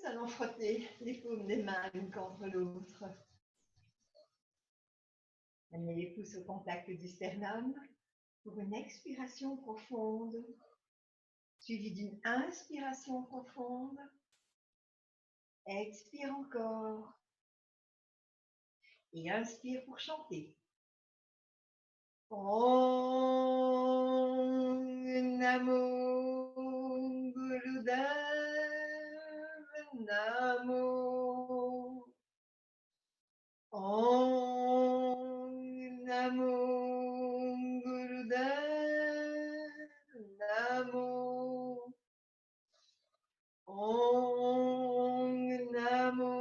allons frotter les paumes des mains l'une contre l'autre. Amenez les pouces au contact du sternum pour une expiration profonde, suivie d'une inspiration profonde. Expire encore. Et inspire pour chanter. Om Namo Gurudev Namo. Om Namo Gurudev Namo. Om Namo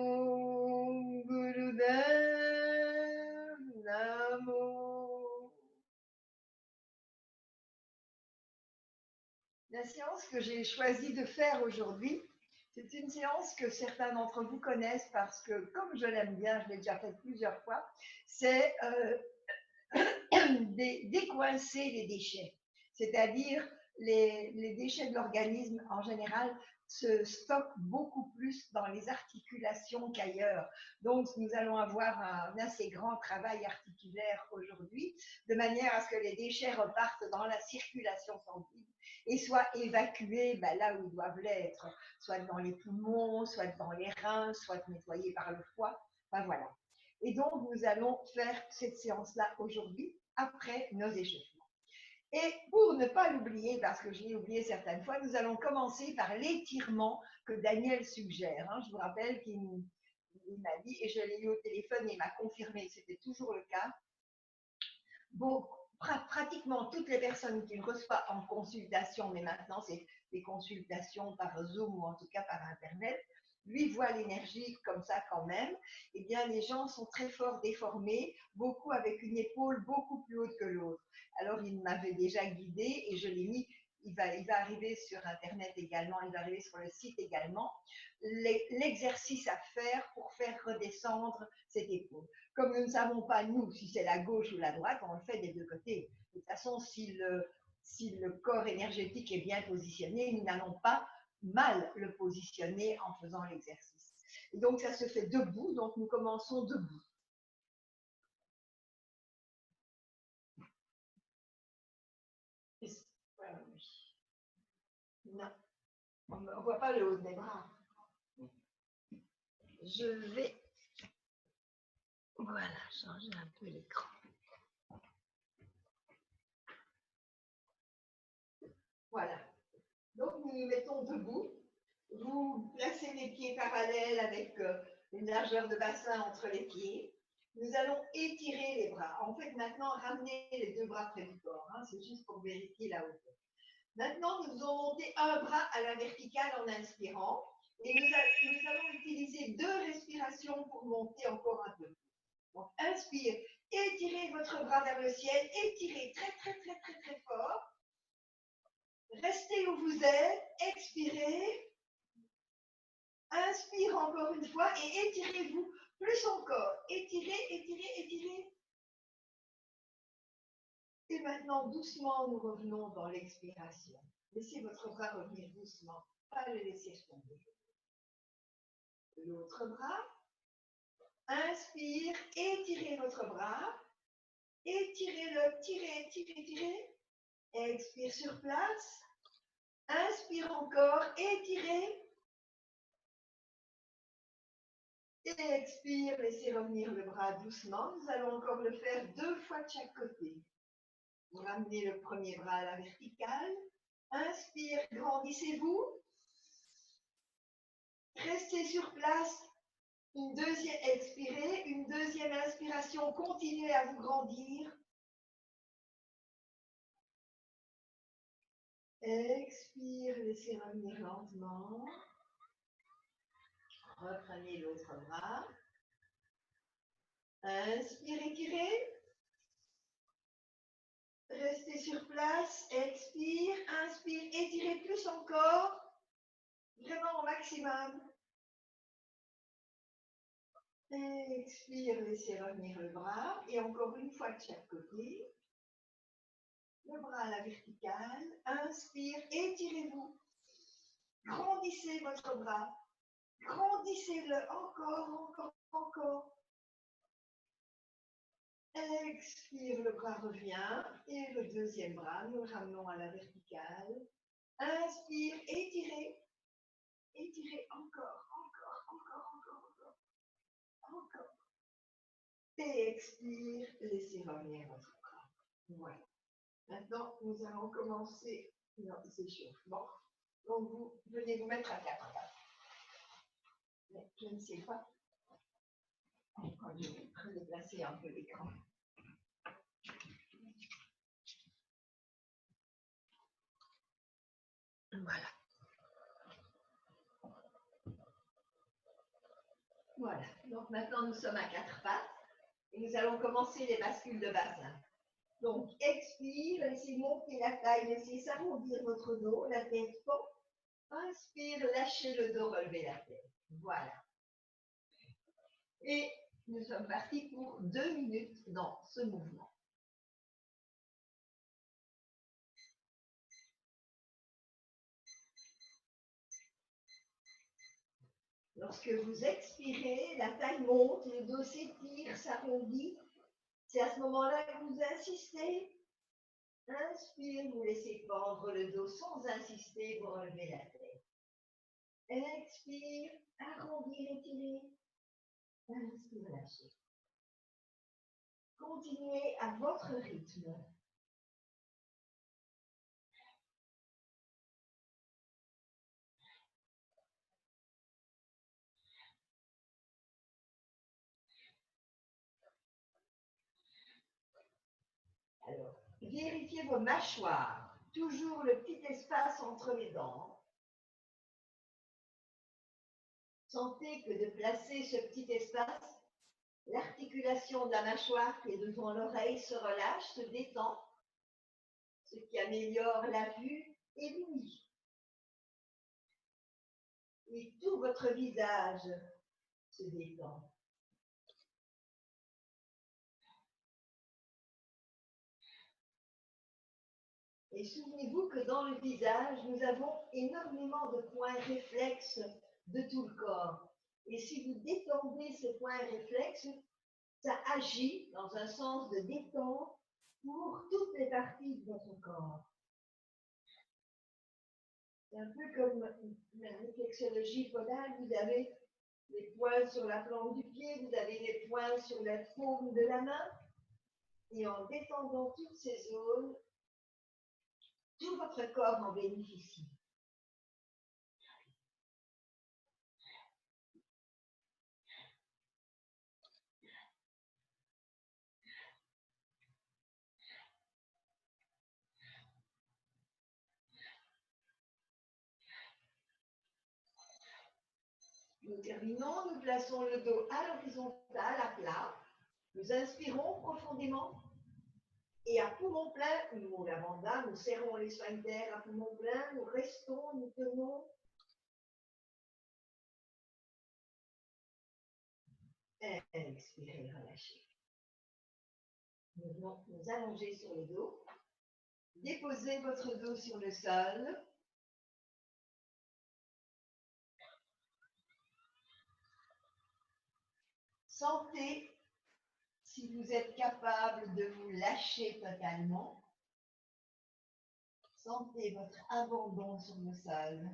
Gurudev Namo. La séance que j'ai choisi de faire aujourd'hui, c'est une séance que certains d'entre vous connaissent parce que, comme je l'aime bien, je l'ai déjà faite plusieurs fois, c'est décoincer les déchets. C'est-à-dire, les déchets de l'organisme, en général, se stockent beaucoup plus dans les articulations qu'ailleurs. Donc, nous allons avoir un assez grand travail articulaire aujourd'hui, de manière à ce que les déchets repartent dans la circulation sanguine et soient évacués là où ils doivent l'être, soit dans les poumons, soit dans les reins, soit nettoyés par le foie. Enfin, voilà. Et donc, nous allons faire cette séance-là aujourd'hui, après nos échauffements. Et pour ne pas l'oublier, parce que je l'ai oublié certaines fois, nous allons commencer par l'étirement que Daniel suggère. Je vous rappelle qu'il m'a dit, et je l'ai eu au téléphone et il m'a confirmé que c'était toujours le cas. Bon, pratiquement toutes les personnes qui ne reçoivent pas en consultation, mais maintenant c'est des consultations par Zoom ou en tout cas par Internet, lui voit l'énergie comme ça quand même, eh bien les gens sont très fort déformés, beaucoup avec une épaule beaucoup plus haute que l'autre. Alors il m'avait déjà guidée et je l'ai mis, il va arriver sur Internet également, il va arriver sur le site également, l'exercice à faire pour faire redescendre cette épaule. Comme nous ne savons pas, nous, si c'est la gauche ou la droite, on le fait des deux côtés. De toute façon, si le corps énergétique est bien positionné, nous n'allons pas mal le positionner en faisant l'exercice. Et donc, ça se fait debout, donc nous commençons debout. Non, on ne voit pas le haut des bras. Je vais, voilà, changer un peu l'écran. Voilà. Donc, nous nous mettons debout. Vous placez les pieds parallèles avec une largeur de bassin entre les pieds. Nous allons étirer les bras. En fait, maintenant, ramener les deux bras près du corps. C'est juste pour vérifier la hauteur. Maintenant, nous allons monter un bras à la verticale en inspirant. Et nous allons utiliser 2 respirations pour monter encore un peu. Donc, inspire. Étirez votre bras vers le ciel. Étirez très, très, très, très, très fort. Restez où vous êtes. Expirez. Inspire encore une fois et étirez-vous plus encore. Étirez, étirez, étirez. Et maintenant, doucement, nous revenons dans l'expiration. Laissez votre bras revenir doucement, pas le laisser tomber. L'autre bras. Inspire, étirez votre bras. Étirez-le, tirez, tirez, tirez. Expire sur place. Inspire encore, étirez. Et expire, laissez revenir le bras doucement. Nous allons encore le faire 2 fois de chaque côté. Vous ramenez le premier bras à la verticale. Inspire, grandissez-vous. Restez sur place. Expirez. Une deuxième inspiration. Continuez à vous grandir. Expire, laissez revenir lentement. Reprenez l'autre bras. Inspire, étirez. Restez sur place. Expire, inspire, étirez plus encore. Vraiment au maximum. Expire, laissez revenir le bras. Et encore une fois de chaque côté. Le bras à la verticale. Inspire, étirez-vous. Grandissez votre bras. Grandissez-le encore, encore, encore. Expire, le bras revient. Et le deuxième bras, nous le ramenons à la verticale. Inspire, étirez. Étirez encore, encore, encore, encore, encore, encore. Et expire, laissez revenir votre corps. Voilà. Maintenant, nous allons commencer notre échauffement. Donc, vous venez vous mettre à quatre pattes. Mais je ne sais pas. Quand je vais redéplacer un peu l'écran. Voilà. Voilà. Donc maintenant, nous sommes à quatre pattes et nous allons commencer les bascules de bassin. Donc, expire, laissez monter la taille, laissez s'arrondir votre dos, la tête pend. Inspire, lâchez le dos, relevez la tête. Voilà. Et nous sommes partis pour 2 minutes dans ce mouvement. Lorsque vous expirez, la taille monte, le dos s'étire, s'arrondit. C'est à ce moment-là que vous insistez. Inspire, vous laissez pendre le dos sans insister, vous relevez la tête. Expire, arrondir, étirer. Inspire, lâchez. Continuez à votre rythme. Alors, vérifiez vos mâchoires. Toujours le petit espace entre les dents. Sentez que de placer ce petit espace, l'articulation de la mâchoire qui est devant l'oreille se relâche, se détend, ce qui améliore la vue et l'ouïe. Et tout votre visage se détend. Et souvenez-vous que dans le visage, nous avons énormément de points réflexes de tout le corps. Et si vous détendez ces points réflexes, ça agit dans un sens de détente pour toutes les parties de votre corps. C'est un peu comme la réflexologie podale, vous avez les points sur la plante du pied, vous avez les points sur la paume de la main, et en détendant toutes ces zones, tout votre corps en bénéficie. Nous terminons, nous plaçons le dos à l'horizontale, à plat. Nous inspirons profondément et à poumon plein, nous ouvrons la banda, nous serrons les sphincters à poumon plein, nous restons, nous tenons. Expirez, relâchez. Nous venons nous allonger sur le dos. Déposez votre dos sur le sol. Sentez si vous êtes capable de vous lâcher totalement. Sentez votre abandon sur le sol.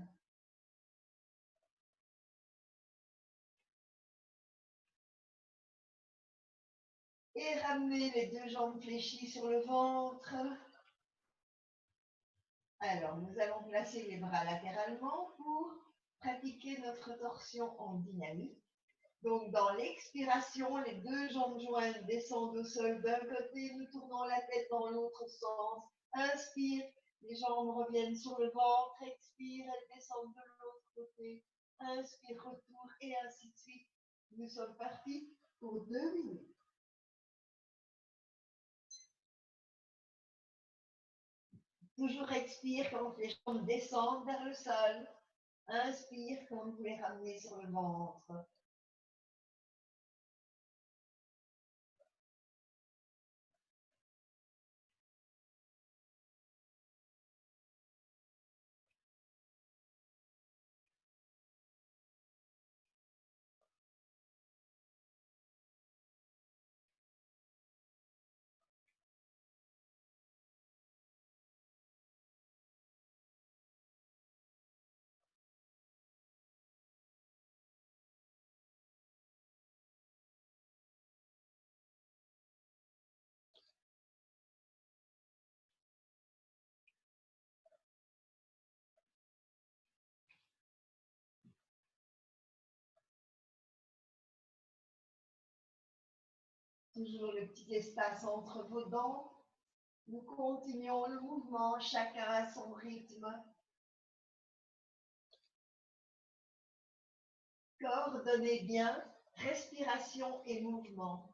Et ramenez les deux jambes fléchies sur le ventre. Alors, nous allons placer les bras latéralement pour pratiquer notre torsion en dynamique. Donc, dans l'expiration, les deux jambes jointes descendent au sol d'un côté, nous tournons la tête dans l'autre sens. Inspire, les jambes reviennent sur le ventre, expire, elles descendent de l'autre côté. Inspire, retour, et ainsi de suite. Nous sommes partis pour 2 minutes. Toujours expire quand les jambes descendent vers le sol. Inspire quand vous les ramenez sur le ventre. Toujours le petit espace entre vos dents. Nous continuons le mouvement, chacun à son rythme. Coordonnez bien respiration et mouvement.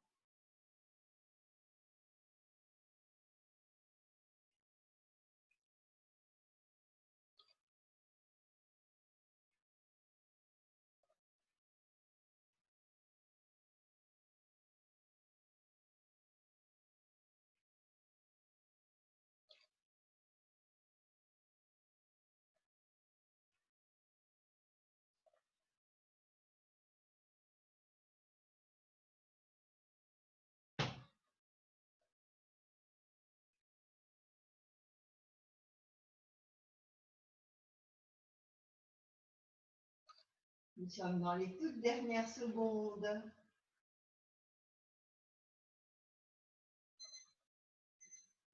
Nous sommes dans les toutes dernières secondes.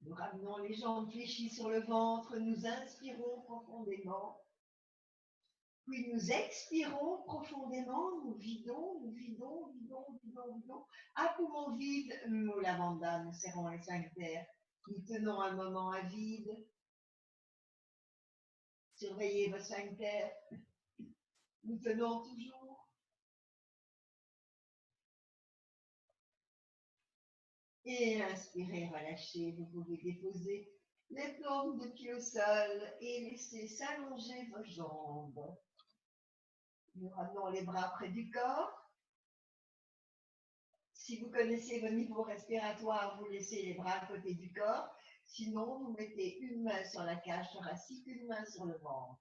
Nous ramenons les jambes fléchies sur le ventre, nous inspirons profondément. Puis nous expirons profondément, nous vidons, vidons. À poumon vide, nous lavanda, nous serrons les sphincters. Nous tenons un moment à vide. Surveillez vos sphincters. Nous tenons toujours. Et inspirez, relâchez. Vous pouvez déposer les paumes de pied au sol et laisser s'allonger vos jambes. Nous ramenons les bras près du corps. Si vous connaissez vos niveaux respiratoires, vous laissez les bras à côté du corps. Sinon, vous mettez une main sur la cage thoracique, une main sur le ventre.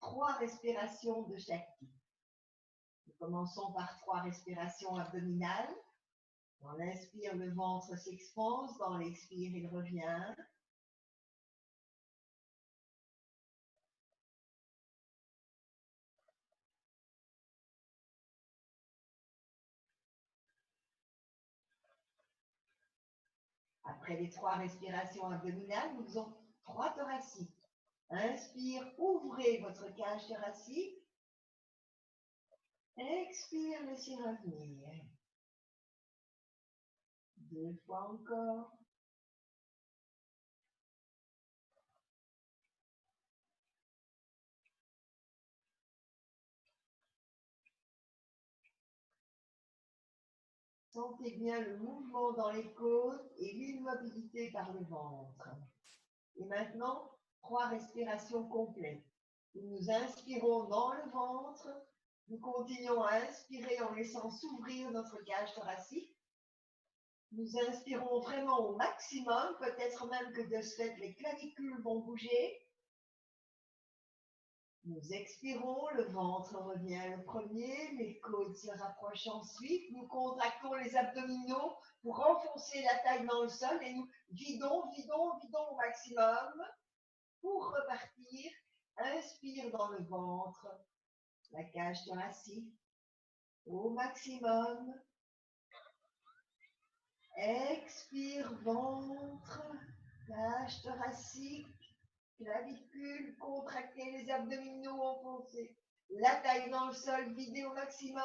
3 respirations de chaque type. Nous commençons par 3 respirations abdominales. Dans l'inspire, le ventre s'expanse. Dans l'expire, il revient. Après les 3 respirations abdominales, nous faisons 3 thoraciques. Inspire, ouvrez votre cage thoracique. Expire, laissez revenir. 2 fois encore. Sentez bien le mouvement dans les côtes et l'immobilité par le ventre. Et maintenant, 3 respirations complètes. Nous inspirons dans le ventre. Nous continuons à inspirer en laissant s'ouvrir notre cage thoracique. Nous inspirons vraiment au maximum, peut-être même que de ce fait, les clavicules vont bouger. Nous expirons, le ventre revient le premier, les côtes se rapprochent ensuite. Nous contractons les abdominaux pour renfoncer la taille dans le sol et nous vidons au maximum pour repartir. Inspire dans le ventre, la cage thoracique au maximum. Expire, ventre, cage thoracique, clavicule, contractez les abdominaux, enfoncés. La taille dans le sol, videz au maximum.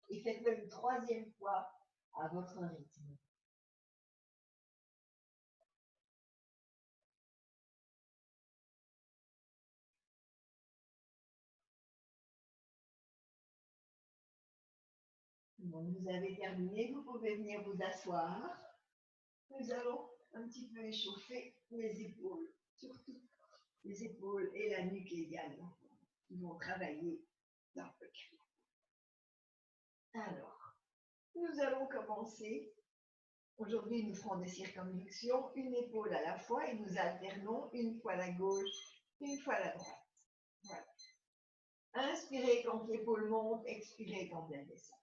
Et faites-le une 3e fois à votre rythme. Bon, vous avez terminé, vous pouvez venir vous asseoir. Nous allons un petit peu échauffer les épaules, surtout les épaules et la nuque également, qui vont travailler dans le cul. Alors, nous allons commencer. Aujourd'hui, nous ferons des circonflexions, une épaule à la fois, et nous alternons une fois la gauche, une fois la droite. Voilà. Inspirez quand l'épaule monte, expirez quand elle descend.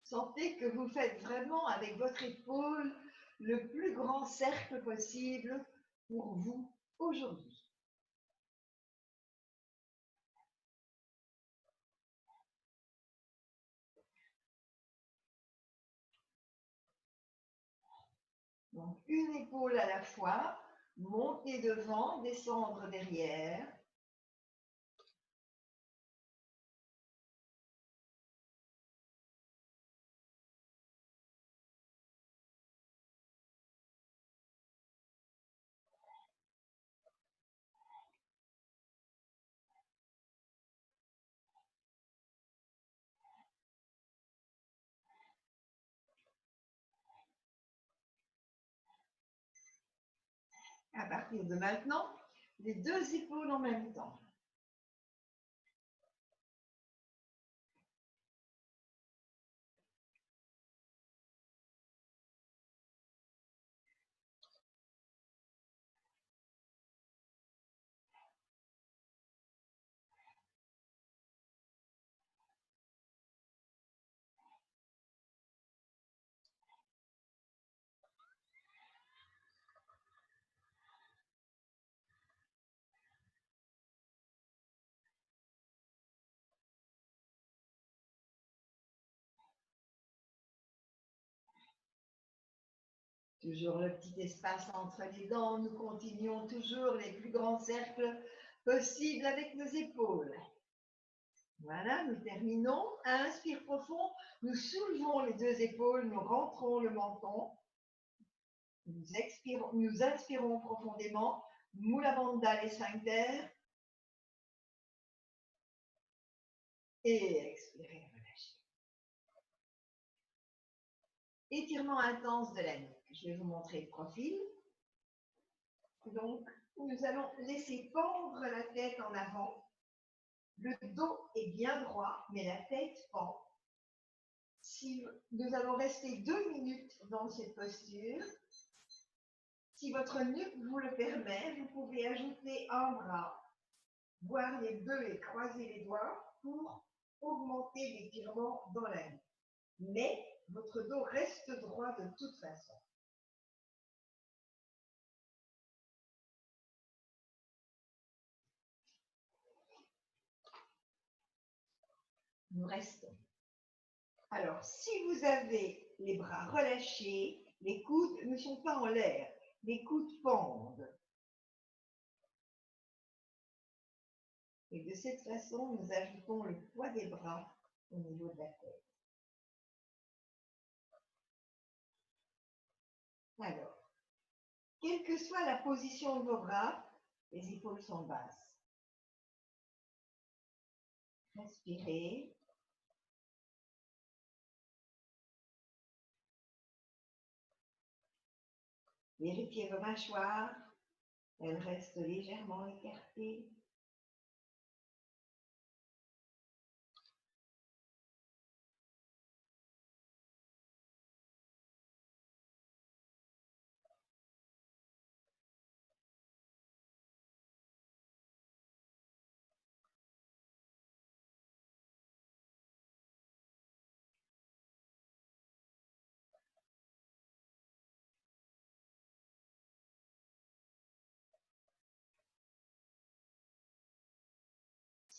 Sentez que vous faites vraiment avec votre épaule le plus grand cercle possible pour vous aujourd'hui. Donc, une épaule à la fois, monter devant, descendre derrière. À partir de maintenant, les deux épaules en même temps. Toujours le petit espace entre les dents. Nous continuons toujours les plus grands cercles possibles avec nos épaules. Voilà, nous terminons. Inspire profond. Nous soulevons les deux épaules. Nous rentrons le menton. Nous inspirons profondément. Mula bandha les sphincters. Et expirez, relâchez. Étirement intense de la nuque. Je vais vous montrer le profil. Donc, nous allons laisser pendre la tête en avant. Le dos est bien droit, mais la tête pend. Si nous allons rester 2 minutes dans cette posture. Si votre nuque vous le permet, vous pouvez ajouter un bras, voire les deux et croiser les doigts pour augmenter l'étirement dans la nuque. Mais votre dos reste droit de toute façon. Nous restons. Alors, si vous avez les bras relâchés, les coudes ne sont pas en l'air, les coudes pendent. Et de cette façon, nous ajoutons le poids des bras au niveau de la tête. Alors, quelle que soit la position de vos bras, les épaules sont basses. Respirez. Vérifiez vos mâchoires. Elles restent légèrement écartées.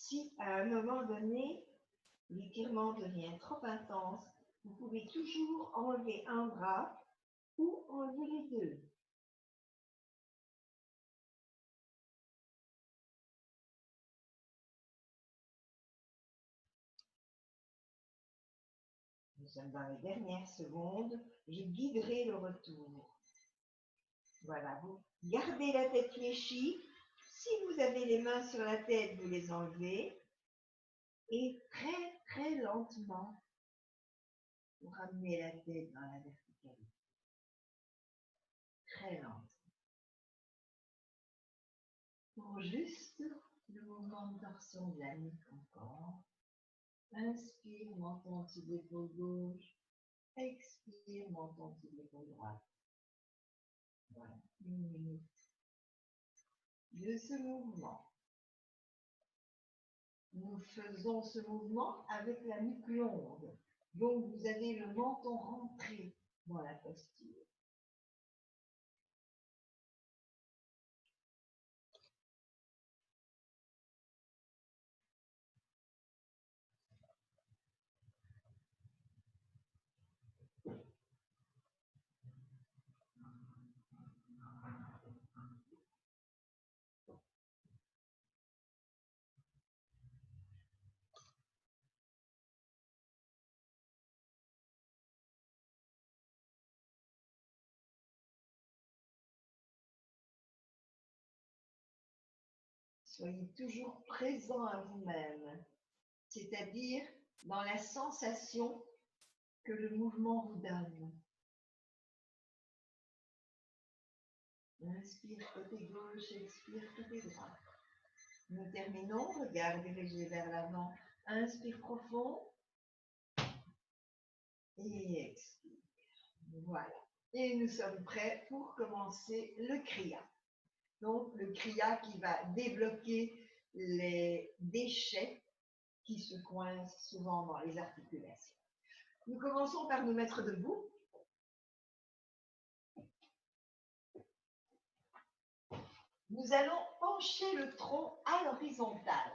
Si à un moment donné, l'étirement devient trop intense, vous pouvez toujours enlever un bras ou enlever les deux. Nous sommes dans les dernières secondes. Je guiderai le retour. Voilà, vous gardez la tête fléchie. Si vous avez les mains sur la tête, vous les enlevez. Et très, très lentement, vous ramenez la tête dans la verticalité. Très lentement. Pour juste le mouvement de torsion de la nuque encore. Inspire, menton en dessous de l'épaule gauche. Expire, menton en dessous de l'épaule droite. Voilà, 1 minute de ce mouvement. Nous faisons ce mouvement avec la nuque longue. Donc, vous avez le menton rentré dans la posture. Soyez toujours présent à vous-même, c'est-à-dire dans la sensation que le mouvement vous donne. Inspire côté gauche, expire côté droit. Nous terminons, regard dirigé vers l'avant. Inspire profond. Et expire. Voilà. Et nous sommes prêts pour commencer le Kriya. Donc, le Kriya qui va débloquer les déchets qui se coincent souvent dans les articulations. Nous commençons par nous mettre debout. Nous allons pencher le tronc à l'horizontale.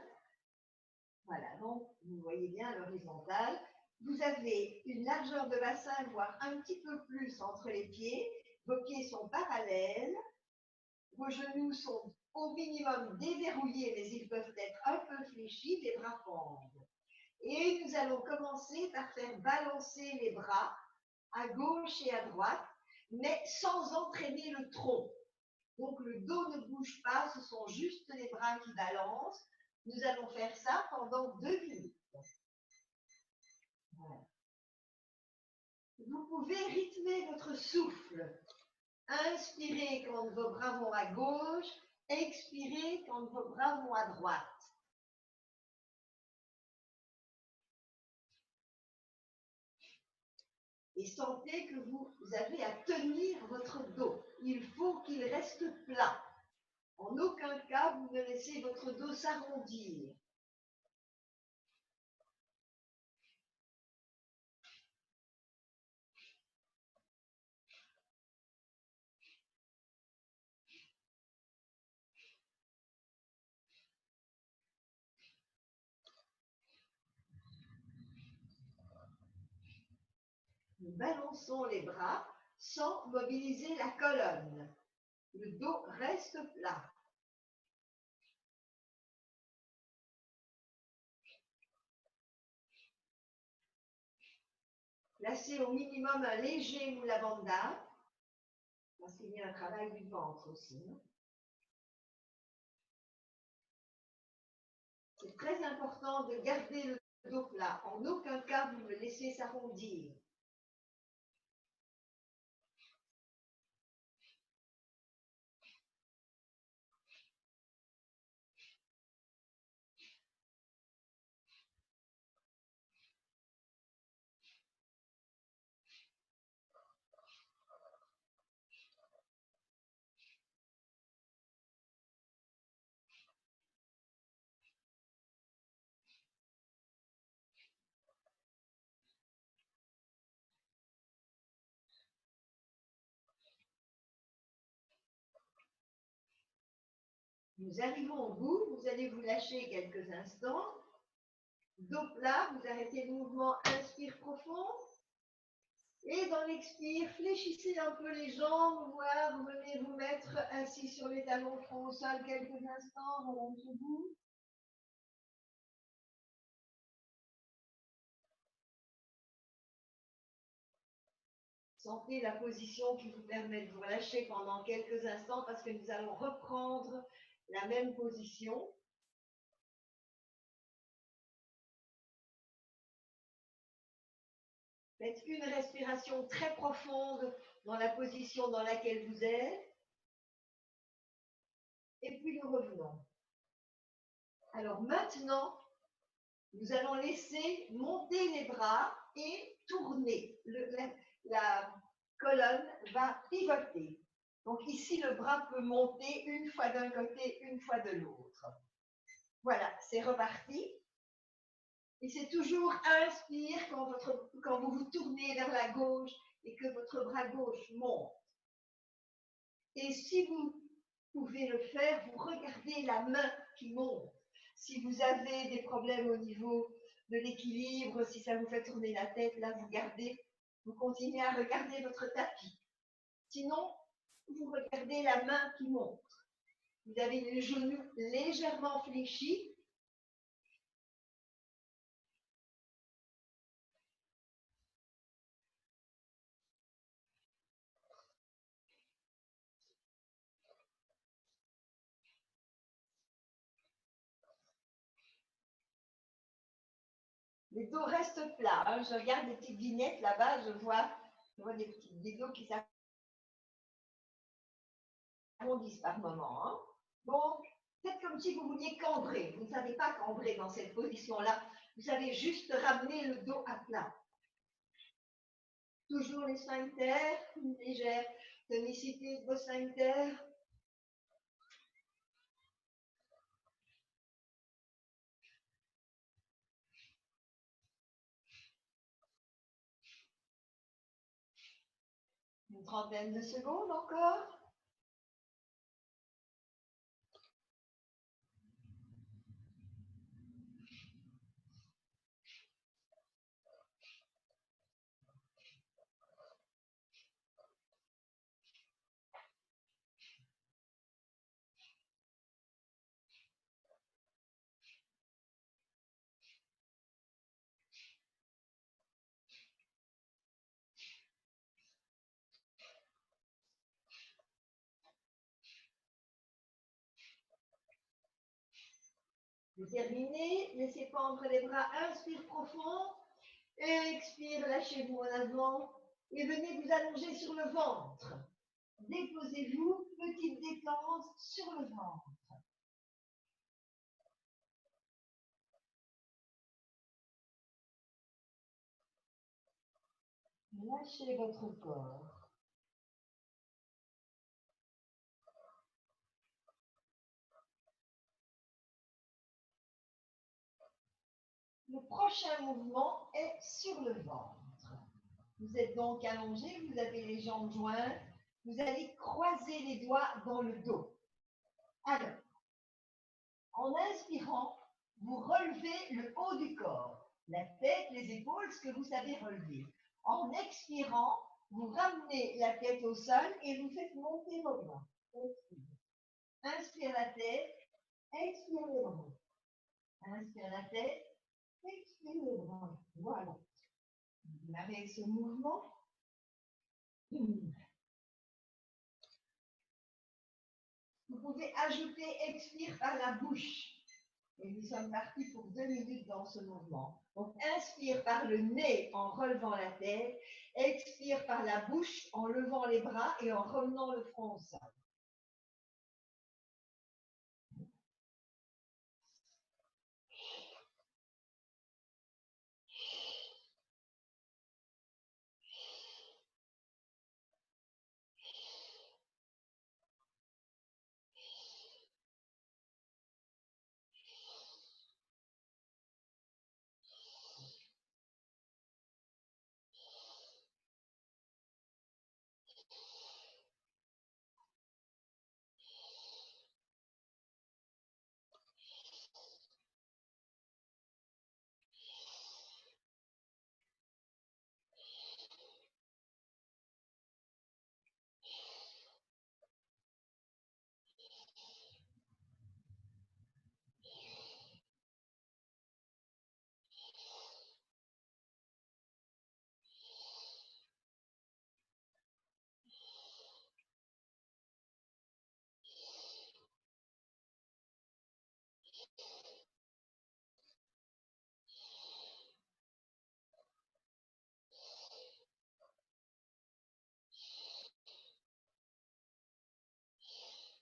Voilà, donc vous voyez bien l'horizontale. Vous avez une largeur de bassin, voire un petit peu plus entre les pieds. Vos pieds sont parallèles. Vos genoux sont au minimum déverrouillés, mais ils peuvent être un peu fléchis, les bras pendent. Et nous allons commencer par faire balancer les bras à gauche et à droite, mais sans entraîner le tronc. Donc le dos ne bouge pas, ce sont juste les bras qui balancent. Nous allons faire ça pendant 2 minutes. Voilà. Vous pouvez rythmer votre souffle. Inspirez quand vos bras vont à gauche, expirez quand vos bras vont à droite. Et sentez que vous avez à tenir votre dos. Il faut qu'il reste plat. En aucun cas, vous ne laissez votre dos s'arrondir. Nous balançons les bras sans mobiliser la colonne. Le dos reste plat. Placez au minimum un léger moula bandha, parce qu'il y a un travail du ventre aussi. C'est très important de garder le dos plat. En aucun cas, vous ne le laissez s'arrondir. Nous arrivons au bout, vous allez vous lâcher quelques instants. Dos plat, vous arrêtez le mouvement, inspire profond. Et dans l'expire, fléchissez un peu les jambes, voire venez vous mettre assis sur les talons front au sol quelques instants, remontez debout. Sentez la position qui vous permet de vous relâcher pendant quelques instants parce que nous allons reprendre la même position. Faites une respiration très profonde dans la position dans laquelle vous êtes. Et puis nous revenons. Alors maintenant, nous allons laisser monter les bras et tourner. La colonne va pivoter. Donc ici, le bras peut monter une fois d'un côté, une fois de l'autre. Voilà, c'est reparti. Et c'est toujours inspire quand vous vous tournez vers la gauche et que votre bras gauche monte. Et si vous pouvez le faire, vous regardez la main qui monte. Si vous avez des problèmes au niveau de l'équilibre, si ça vous fait tourner la tête, là vous continuez à regarder votre tapis. Sinon, vous regardez la main qui monte. Vous avez les genoux légèrement fléchis. Les dos restent plats. Hein. Je regarde des petites vignettes là-bas, je vois des dos qui s'accrochent. arrondisse par moment. Hein. Donc, faites comme si vous vouliez cambrer. Vous ne savez pas cambrer dans cette position-là. Vous savez juste ramener le dos à plat. Toujours les sphincters, une légère tonicité de vos sphincters. Une trentaine de secondes encore. Vous terminez, laissez pendre les bras, inspire profond, expire, lâchez-vous en avant et venez vous allonger sur le ventre. Déposez-vous, petite détente sur le ventre. Lâchez votre corps. Le prochain mouvement est sur le ventre. Vous êtes donc allongé, vous avez les jambes jointes, vous allez croiser les doigts dans le dos. Alors, en inspirant, vous relevez le haut du corps, la tête, les épaules, ce que vous savez relever. En expirant, vous ramenez la tête au sol et vous faites monter vos bras. Inspire la tête, expire les bras. Inspire la tête, expire les bras. Voilà. Démarrez ce mouvement. Vous pouvez ajouter expire par la bouche. Et nous sommes partis pour 2 minutes dans ce mouvement. Donc, inspire par le nez en relevant la tête, expire par la bouche en levant les bras et en remenant le front au sol.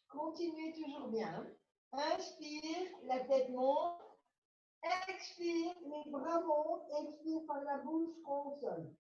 Continuez toujours bien. Inspire, la tête monte. Expire, les bras montent. Expire par la bouche, front au sol.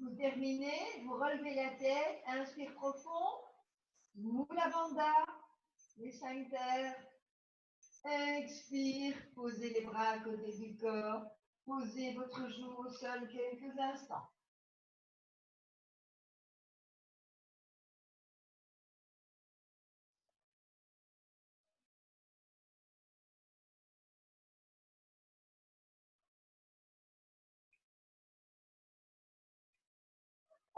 Vous terminez, vous relevez la tête, inspire profond, Mula Bandha, les sphincters. Expire, posez les bras à côté du corps, posez votre joue au sol quelques instants.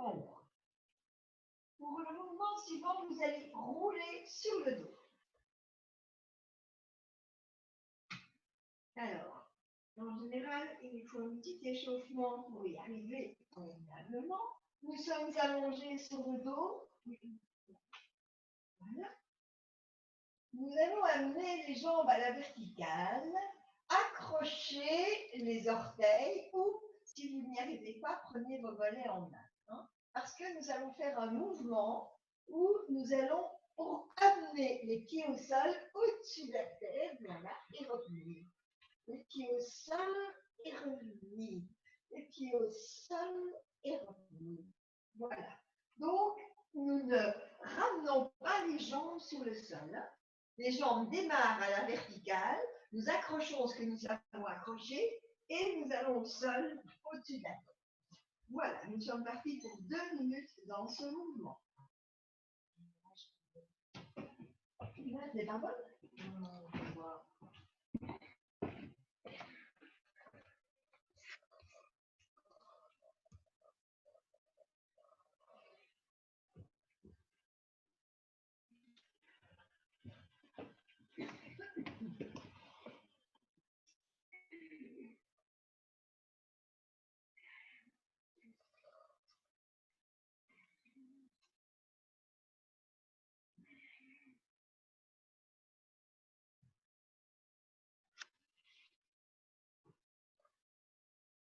Alors, pour le mouvement suivant, vous allez rouler sur le dos. il faut un petit échauffement pour y arriver convenablement. Nous sommes allongés sur le dos. Voilà. Nous allons amener les jambes à la verticale, accrocher les orteils ou, si vous n'y arrivez pas, prenez vos volets en main. Hein, parce que nous allons faire un mouvement où nous allons amener les pieds au sol au-dessus de la terre, voilà, et revenir. Les pieds au sol et revenir. Les pieds au sol et revenir. Voilà. Donc, nous ne ramenons pas les jambes sur le sol. Hein. Les jambes démarrent à la verticale. Nous accrochons ce que nous avons accroché et nous allons au sol au-dessus de la tête. Voilà, nous sommes partis pour 2 minutes dans ce mouvement. Là, c'est pas bon?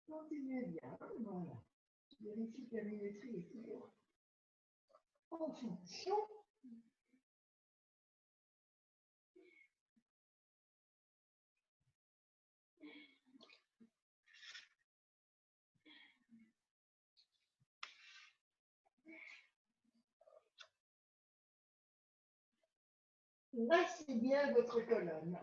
Continuez bien, voilà. Je vérifie que la minuterie est toujours en fonction. Massez bien votre colonne.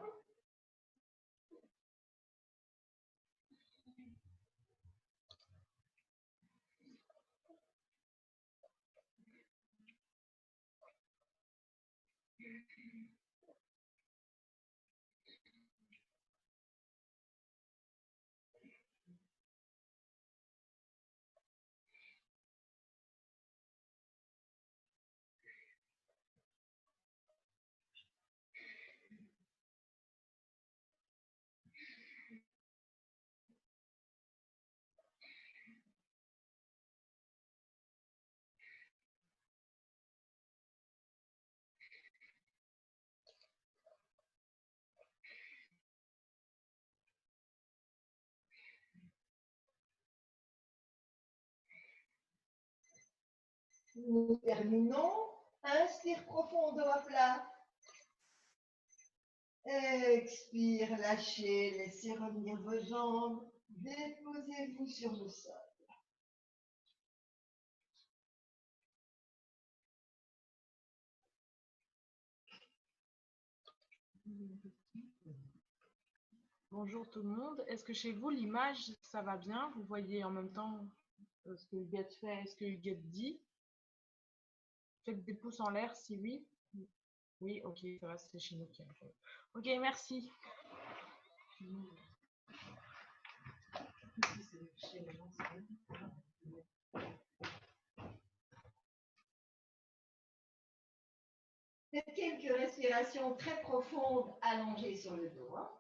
Nous terminons. Inspire profond, dos à plat. Expire, lâchez, laissez revenir vos jambes. Déposez-vous sur le sol. Bonjour tout le monde. Est-ce que chez vous, l'image, ça va bien? Vous voyez en même temps ce que Huguette fait et ce que Huguette dit? Faites des pouces en l'air si oui. Oui, ok, ça va, c'est chez nous qui a fait. Ok, merci. Faites quelques respirations très profondes allongées sur le dos. Hein.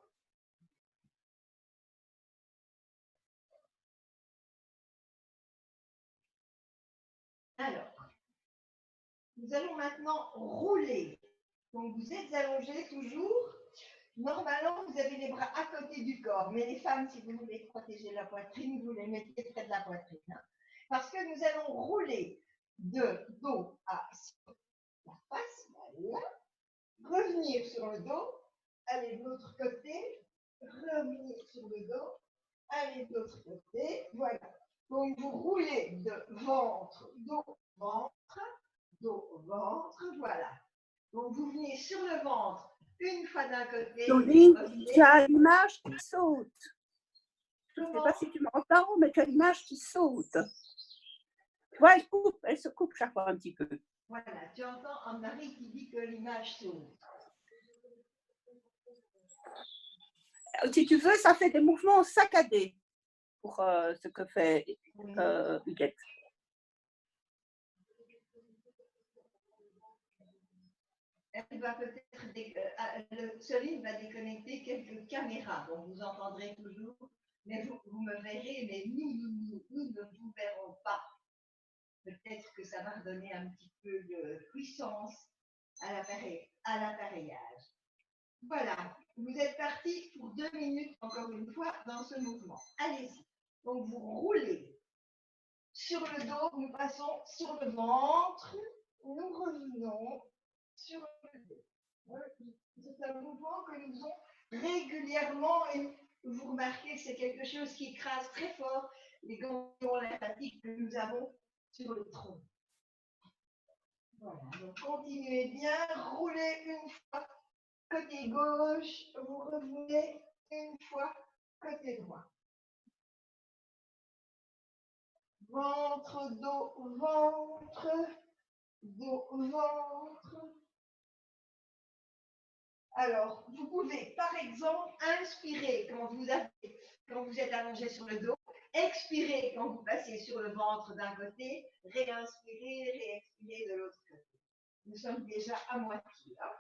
Alors, nous allons maintenant rouler. Donc, vous êtes allongés toujours. Normalement, vous avez les bras à côté du corps. Mais les femmes, si vous voulez protéger la poitrine, vous les mettez près de la poitrine. Hein. Parce que nous allons rouler de dos à la face, voilà. Revenir sur le dos, aller de l'autre côté, revenir sur le dos, aller de l'autre côté, voilà. Donc vous roulez de ventre, dos, ventre, voilà. Donc vous venez sur le ventre une fois d'un côté. Claudine, tu as l'image qui saute. Je ne sais pas si tu m'entends, mais tu as l'image qui saute. Tu vois, elle se coupe chaque fois un petit peu. Voilà, tu entends un mari qui dit que l'image saute. Si tu veux, ça fait des mouvements saccadés pour ce que fait Huguette. Elle va peut-être, Céline va déconnecter quelques caméras, donc vous entendrez toujours Mais vous me verrez, mais nous ne vous verrons pas. Peut-être que ça va redonner un petit peu de puissance à l'appareillage. Voilà, vous êtes partis pour 2 minutes, encore une fois, dans ce mouvement. Allez-y. Donc, vous roulez sur le dos, nous passons sur le ventre, nous revenons sur le dos. C'est un mouvement que nous faisons régulièrement et vous remarquez que c'est quelque chose qui écrase très fort les ganglions lymphatiques que nous avons sur le tronc. Voilà, donc continuez bien, roulez une fois côté gauche, vous revenez une fois côté droit. Ventre, dos, ventre, dos, ventre. Alors, vous pouvez, par exemple, inspirer quand vous êtes allongé sur le dos, expirer quand vous passez sur le ventre d'un côté, réinspirer, réexpirer de l'autre côté. Nous sommes déjà à moitié. Hein?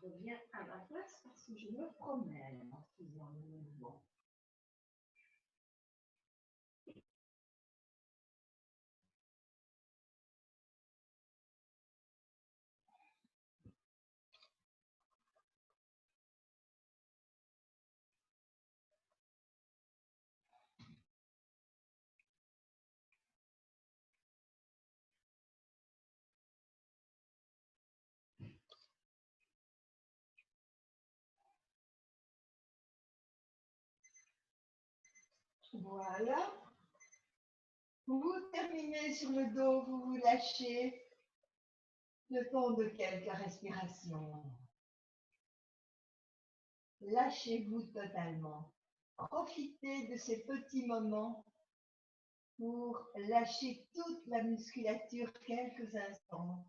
Je reviens à ma place parce que je me promène en faisant le mouvement. Voilà. Vous terminez sur le dos, vous vous lâchez le temps de quelques respirations. Lâchez-vous totalement. Profitez de ces petits moments pour lâcher toute la musculature quelques instants.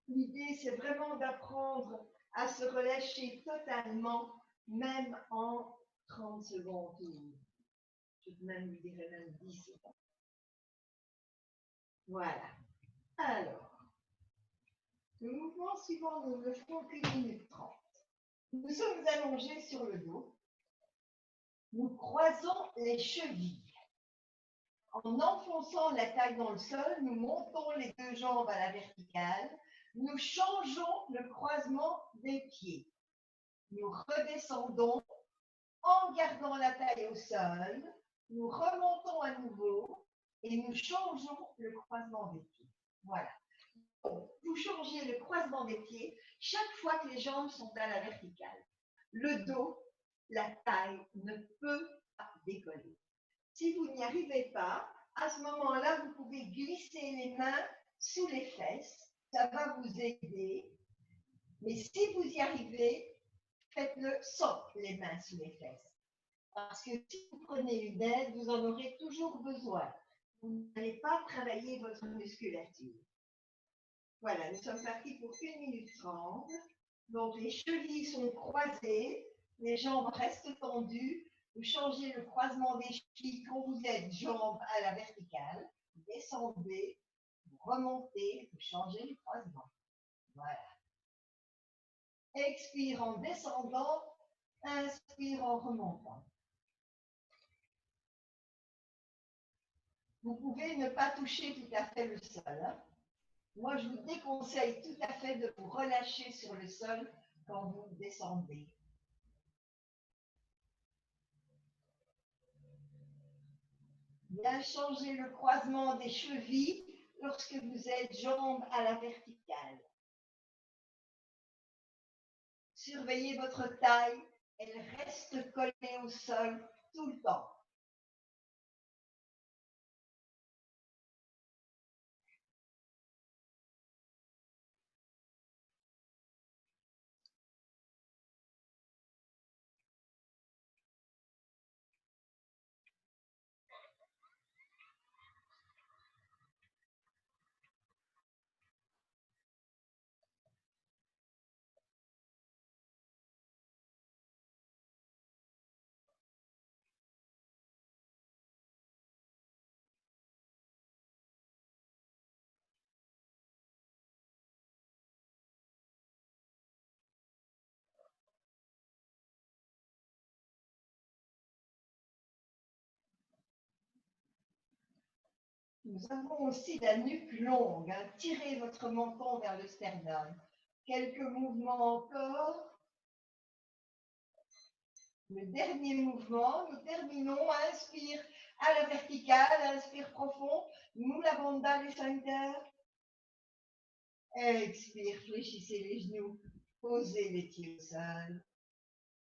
L'idée, c'est vraiment d'apprendre à se relâcher totalement, même en 30 secondes. Je dirais même 10 secondes. Voilà. Alors, le mouvement suivant, nous ne le ferons qu'une minute 30. Nous sommes allongés sur le dos. Nous croisons les chevilles. En enfonçant la taille dans le sol, nous montons les deux jambes à la verticale. Nous changeons le croisement des pieds. Nous redescendons en gardant la taille au sol. Nous remontons à nouveau et nous changeons le croisement des pieds. Voilà. Vous changez le croisement des pieds chaque fois que les jambes sont à la verticale. Le dos, la taille ne peut pas décoller. Si vous n'y arrivez pas, à ce moment-là, vous pouvez glisser les mains sous les fesses. Ça va vous aider. Mais si vous y arrivez, faites-le sans les mains sous les fesses. Parce que si vous prenez une aide, vous en aurez toujours besoin. Vous n'allez pas travailler votre musculature. Voilà, nous sommes partis pour 1 minute 30. Donc, les chevilles sont croisées, les jambes restent tendues. Vous changez le croisement des chevilles quand vous êtes jambes à la verticale. Vous descendez, vous remontez, vous changez le croisement. Voilà. Expire en descendant, inspire en remontant. Vous pouvez ne pas toucher tout à fait le sol. Hein? Moi, je vous déconseille tout à fait de vous relâcher sur le sol quand vous descendez. Bien changer le croisement des chevilles lorsque vous êtes jambes à la verticale. Surveillez votre taille, elle reste collée au sol tout le temps. Nous avons aussi la nuque longue. Hein. Tirez votre menton vers le sternum. Quelques mouvements encore. Le dernier mouvement, nous terminons. Inspire à la verticale, inspire profond. Moula bandha les sphincters. Expire, fléchissez les genoux. Posez les pieds au sol.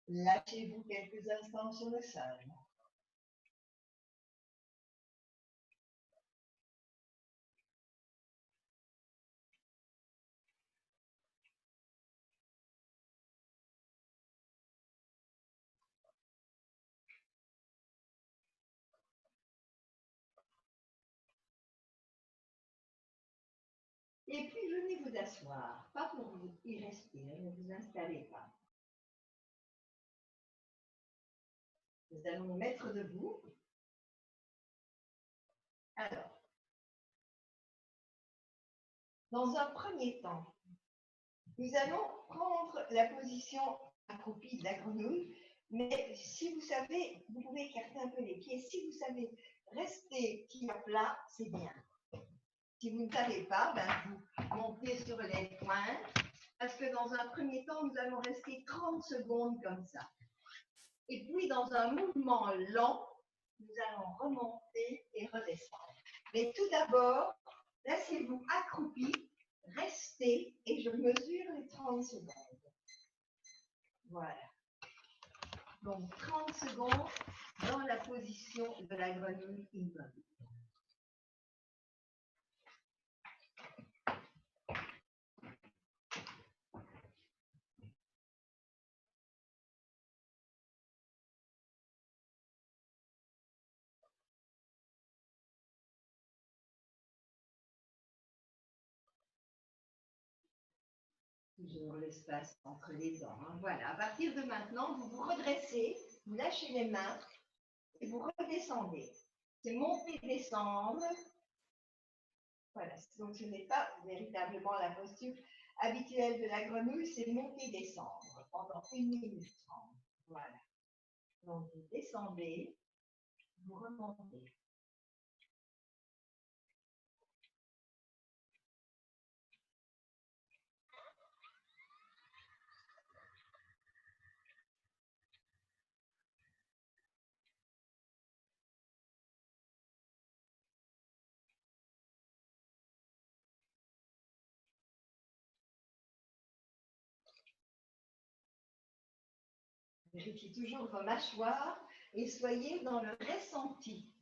Lâchez-vous quelques instants sur le sol. Et puis venez vous asseoir, pas pour vous y rester, ne vous installez pas. Nous allons nous mettre debout. Alors, dans un premier temps, nous allons prendre la position accroupie de la grenouille, mais si vous savez, vous pouvez écarter un peu les pieds. Si vous savez rester pieds à plat, c'est bien. Si vous ne savez pas, vous montez sur les pointes, parce que dans un premier temps, nous allons rester 30 secondes comme ça. Et puis, dans un mouvement lent, nous allons remonter et redescendre. Mais tout d'abord, laissez-vous accroupi, restez et je mesure les 30 secondes. Voilà. Donc, 30 secondes dans la position de la grenouille immobile. Toujours l'espace entre les dents. Hein. Voilà, à partir de maintenant, vous vous redressez, vous lâchez les mains et vous redescendez. C'est monter, descendre. Voilà, donc ce n'est pas véritablement la posture habituelle de la grenouille, c'est monter, descendre pendant 1 minute 30. Voilà. Donc vous descendez, vous remontez. Vérifiez toujours vos mâchoires et soyez dans le ressenti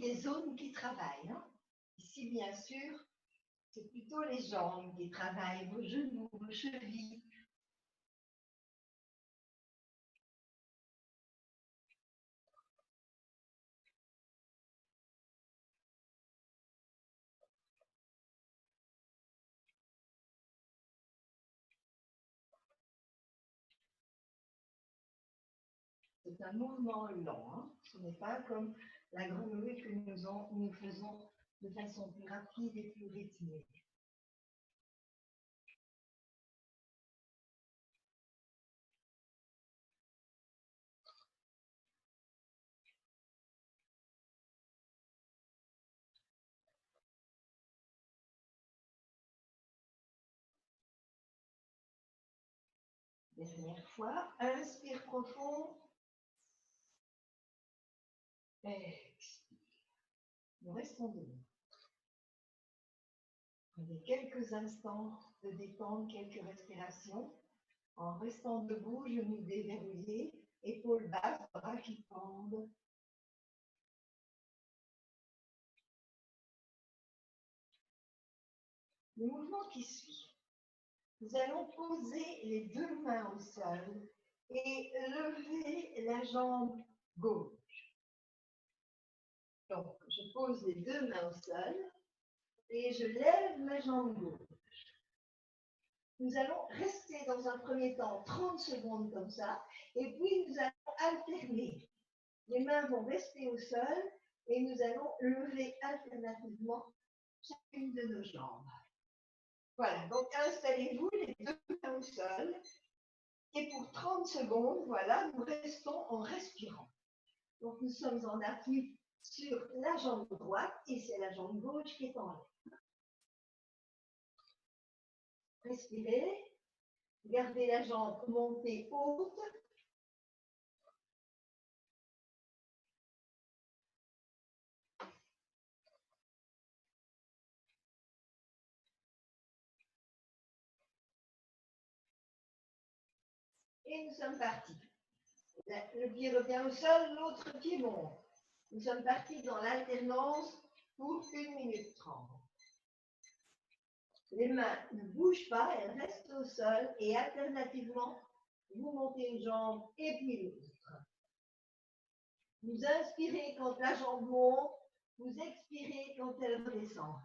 des zones qui travaillent. Hein. Ici, bien sûr, c'est plutôt les jambes qui travaillent, vos genoux, vos chevilles. C'est un mouvement lent. Hein. Ce n'est pas comme la grenouille que nous faisons de façon plus rapide et plus rythmée. Dernière fois, inspire profond. Expire. Nous restons debout. Prenez quelques instants de détente, quelques respirations. En restant debout, genoux déverrouillés, épaules basses, bras qui pendent. Le mouvement qui suit. Nous allons poser les 2 mains au sol et lever la jambe gauche. Donc, je pose les 2 mains au sol et je lève ma jambe gauche. Nous allons rester dans un premier temps 30 secondes comme ça, et puis nous allons alterner. Les mains vont rester au sol et nous allons lever alternativement chacune de nos jambes. Voilà, donc installez-vous les 2 mains au sol et pour 30 secondes, voilà, nous restons en respirant. Donc nous sommes en appui sur la jambe droite et c'est la jambe gauche qui est en l'air. Respirez. Gardez la jambe montée haute. Et nous sommes partis. Le pied revient au sol, l'autre pied monte. Nous sommes partis dans l'alternance pour 1 minute 30. Les mains ne bougent pas, elles restent au sol et alternativement, vous montez une jambe et puis l'autre. Vous inspirez quand la jambe monte, vous expirez quand elle redescend.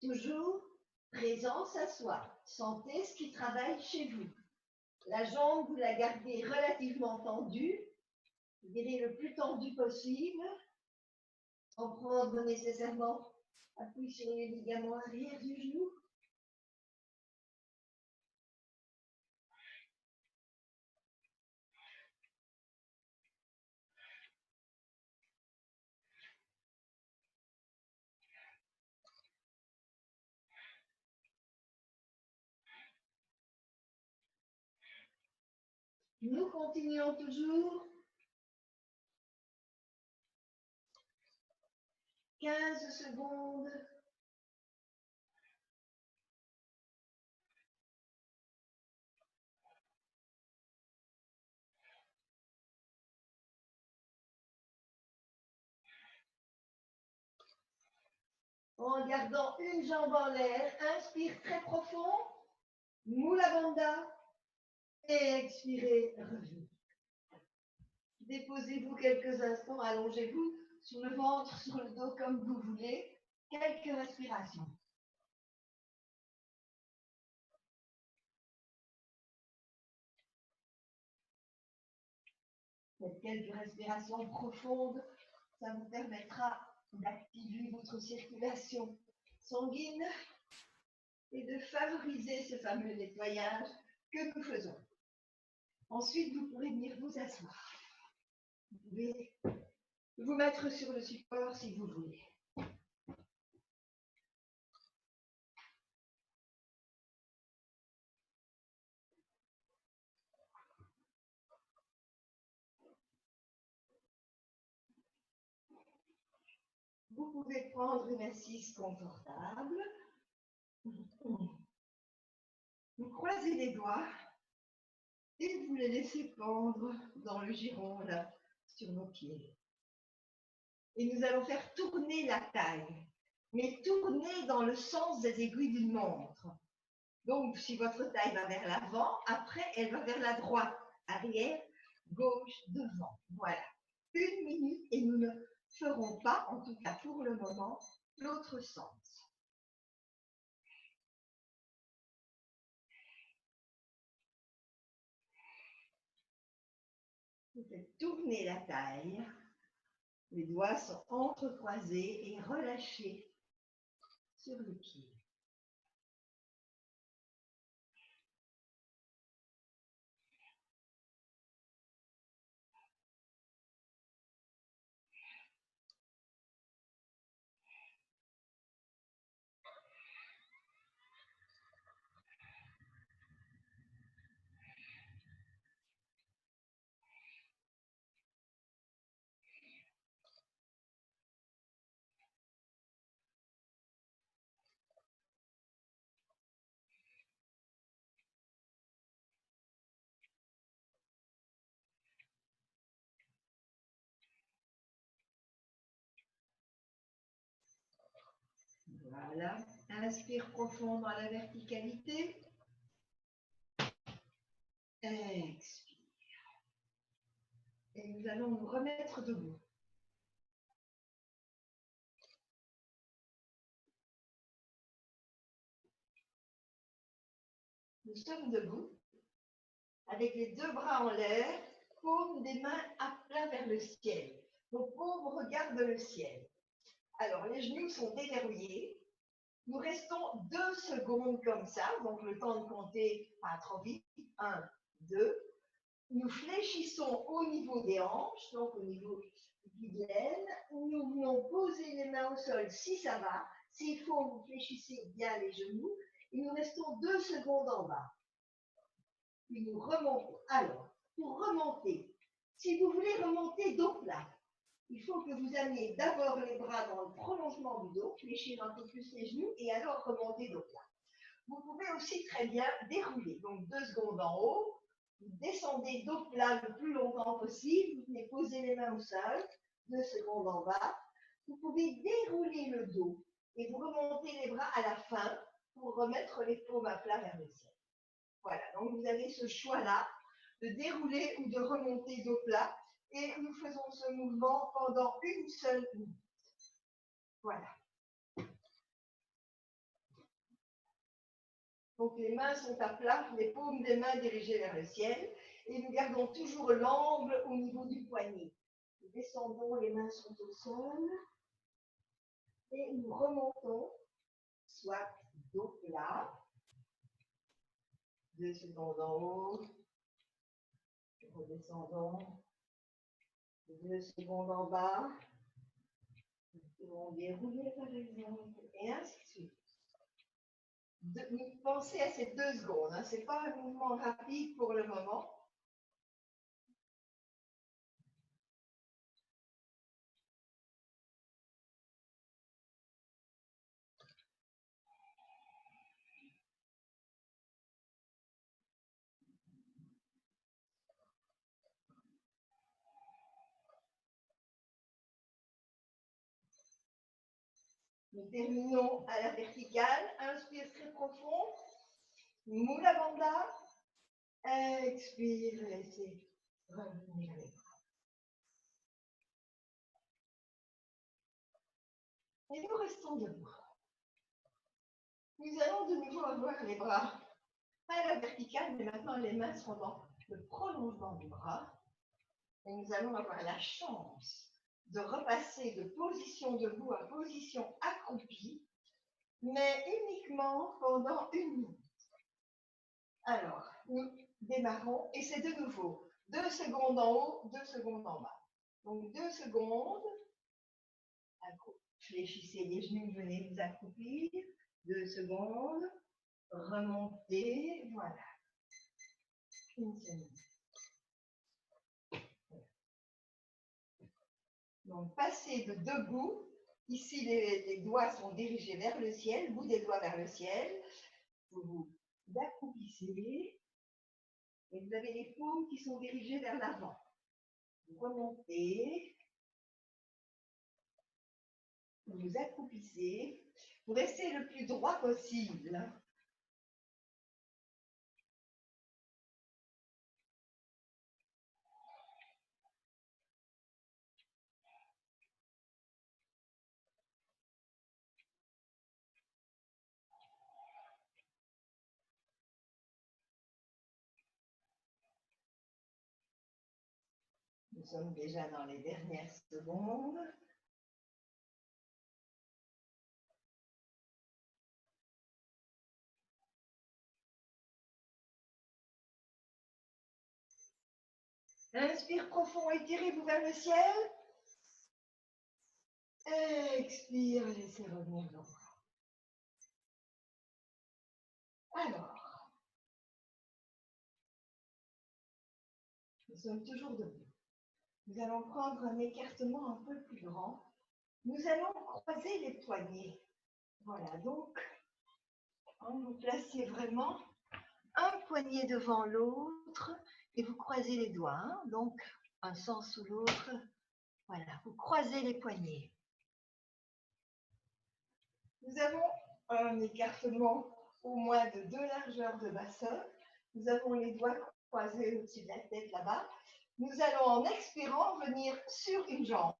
Toujours présence à soi. Sentez ce qui travaille chez vous. La jambe, vous la gardez relativement tendue, je dirais le plus tendue possible, sans prendre nécessairement appui sur les ligaments arrière du genou. Nous continuons toujours. 15 secondes. En gardant une jambe en l'air, inspire très profond, Mula Bandha, et expirez, revenez. Déposez-vous quelques instants, allongez-vous sur le ventre, sur le dos comme vous voulez, quelques respirations. Faites quelques respirations profondes, ça vous permettra d'activer votre circulation sanguine et de favoriser ce fameux nettoyage que nous faisons. Ensuite, vous pourrez venir vous asseoir. Vous pouvez vous mettre sur le support si vous voulez. Vous pouvez prendre une assise confortable. Vous croisez les doigts et vous les laissez pendre dans le giron là, sur vos pieds. Et nous allons faire tourner la taille, mais tourner dans le sens des aiguilles d'une montre. Donc, si votre taille va vers l'avant, après, elle va vers la droite, arrière, gauche, devant. Voilà. 1 minute et nous ne ferons pas, en tout cas pour le moment, l'autre sens. Vous faites tourner la taille. Les doigts sont entrecroisés et relâchés sur le pied. Voilà. Inspire profond dans la verticalité. Expire. Et nous allons nous remettre debout. Nous sommes debout, avec les 2 bras en l'air, paume des mains à plat vers le ciel. Nos paumes regardent le ciel. Alors, les genoux sont déverrouillés. Nous restons 2 secondes comme ça, donc le temps de compter pas trop vite. 1, 2. Nous fléchissons au niveau des hanches, donc au niveau du gaine. Nous venons poser les mains au sol si ça va. S'il faut, vous fléchissez bien les genoux. Et nous restons 2 secondes en bas. Puis nous remontons. Alors, pour remonter, si vous voulez remonter dos plat, il faut que vous ameniez d'abord les bras dans le prolongement du dos, fléchir un peu plus les genoux et alors remonter dos plat. Vous pouvez aussi très bien dérouler. Donc 2 secondes en haut, vous descendez dos plat le plus longtemps possible, vous venez poser les mains au sol, 2 secondes en bas. Vous pouvez dérouler le dos et vous remontez les bras à la fin pour remettre les paumes à plat vers le ciel. Voilà, donc vous avez ce choix-là de dérouler ou de remonter dos plat. Et nous faisons ce mouvement pendant une seule minute. Voilà. Donc les mains sont à plat, les paumes des mains dirigées vers le ciel. Et nous gardons toujours l'angle au niveau du poignet. Nous descendons, les mains sont au sol. Et nous remontons, soit dos plat. 2 secondes en haut. Redescendons. 2 secondes en bas. On déroule par exemple. Et ainsi de suite. Pensez à ces 2 secondes. Ce n'est pas un mouvement rapide pour le moment. Nous terminons à la verticale. Inspire très profond. Mula Bandha. Expire, laissez revenir les bras. Et nous restons debout. Nous allons de nouveau avoir les bras à la verticale, mais maintenant les mains seront dans le prolongement du bras. Et nous allons avoir la chance de repasser de position debout à position accroupie, mais uniquement pendant 1 minute. Alors, nous démarrons et c'est de nouveau 2 secondes en haut, 2 secondes en bas. Donc 2 secondes, fléchissez les genoux, venez vous accroupir, 2 secondes, remontez, voilà. 1 seconde. Donc passez de debout, ici les doigts sont dirigés vers le ciel, bout des doigts vers le ciel, vous vous accroupissez et vous avez les paumes qui sont dirigées vers l'avant. Vous remontez, vous vous accroupissez, vous restez le plus droit possible. Nous sommes déjà dans les dernières secondes. Inspire profond, étirez-vous vers le ciel. Expire, laissez revenir vos bras. Alors, nous sommes toujours debout. Nous allons prendre un écartement un peu plus grand. Nous allons croiser les poignets. Voilà, donc, vous placez vraiment un poignet devant l'autre et vous croisez les doigts. Hein, donc, un sens ou l'autre. Voilà, vous croisez les poignets. Nous avons un écartement au moins de 2 largeurs de bassin. Nous avons les doigts croisés au-dessus de la tête là-bas. Nous allons en expirant venir sur une jambe.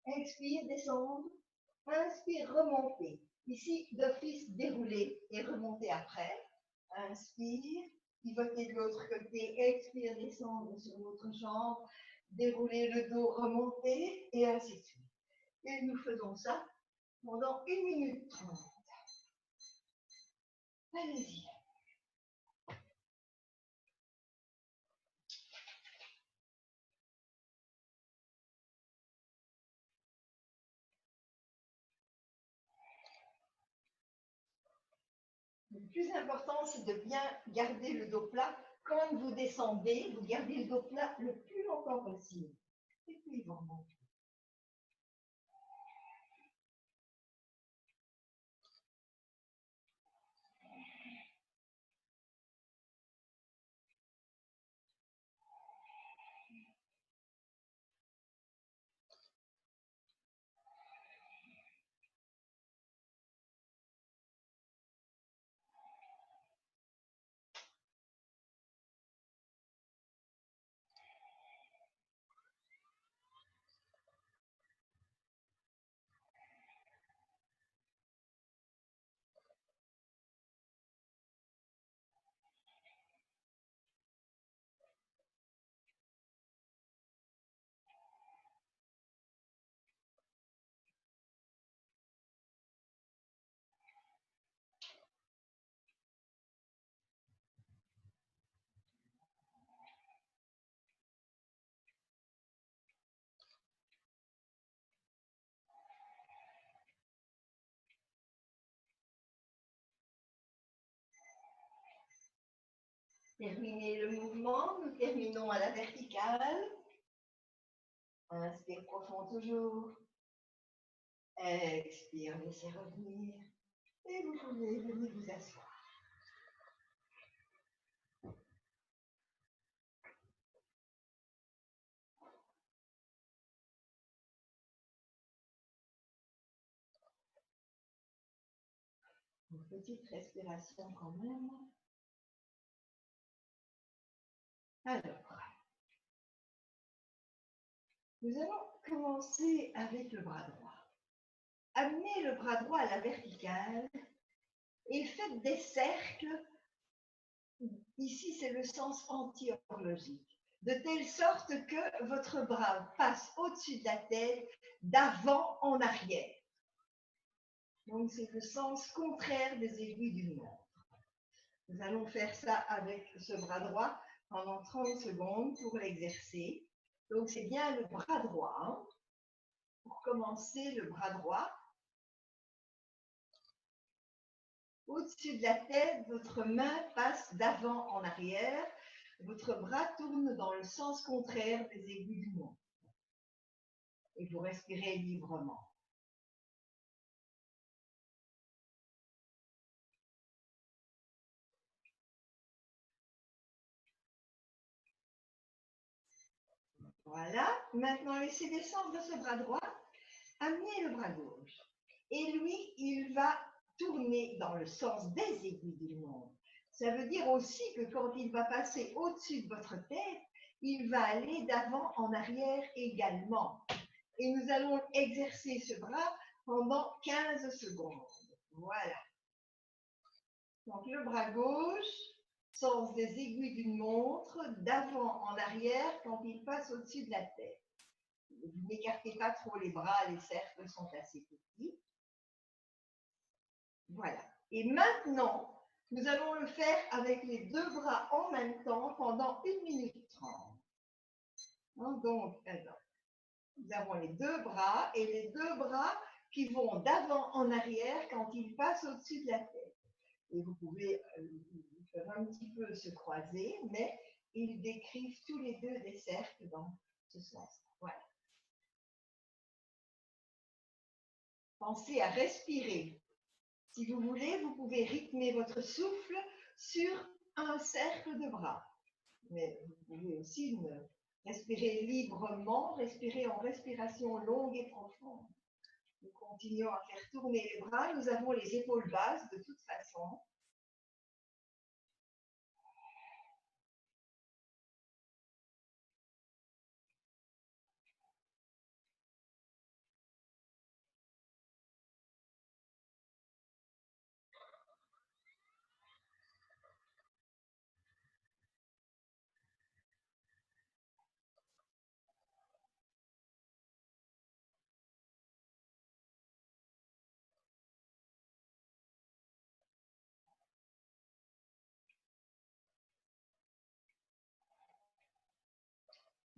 Expire, descendre. Inspire, remonter. Ici, d'office, dérouler et remonter après. Inspire, Pivotez de l'autre côté, expire, descendre sur votre jambe, dérouler le dos, remonter, et ainsi de suite. Et nous faisons ça pendant 1 minute 30. Allez-y. Le plus important, c'est de bien garder le dos plat. Quand vous descendez, vous gardez le dos plat le plus longtemps possible. Et puis vous remontez. Terminez le mouvement, nous terminons à la verticale. Inspire profond toujours. Expire, laissez revenir. Et vous pouvez venir vous asseoir. Une petite respiration quand même. Alors, nous allons commencer avec le bras droit. Amenez le bras droit à la verticale et faites des cercles. Ici, c'est le sens anti-horlogique. De telle sorte que votre bras passe au-dessus de la tête, d'avant en arrière. Donc, c'est le sens contraire des aiguilles d'une montre. Nous allons faire ça avec ce bras droit pendant 30 secondes pour l'exercer. Donc, c'est bien le bras droit. Hein. Pour commencer, le bras droit. Au-dessus de la tête, votre main passe d'avant en arrière. Votre bras tourne dans le sens contraire des aiguilles du montre. Et vous respirez librement. Voilà. Maintenant, laissez descendre ce bras droit. Amenez le bras gauche. Et lui, il va tourner dans le sens des aiguilles du montre. Ça veut dire aussi que quand il va passer au-dessus de votre tête, il va aller d'avant en arrière également. Et nous allons exercer ce bras pendant 15 secondes. Voilà. Donc le bras gauche, sens des aiguilles d'une montre, d'avant en arrière quand il passe au-dessus de la tête. Vous n'écartez pas trop les bras, les cercles sont assez petits. Voilà. Et maintenant, nous allons le faire avec les deux bras en même temps pendant 1 minute 30. Donc, nous avons les deux bras et les deux bras qui vont d'avant en arrière quand ils passent au-dessus de la tête. Et vous pouvez faire un petit peu se croiser, mais ils décrivent tous les deux des cercles dans ce sens. Voilà. Pensez à respirer. Si vous voulez, vous pouvez rythmer votre souffle sur un cercle de bras. Mais vous pouvez aussi respirer librement, respirer en respiration longue et profonde. Nous continuons à faire tourner les bras. Nous avons les épaules basses de toute façon.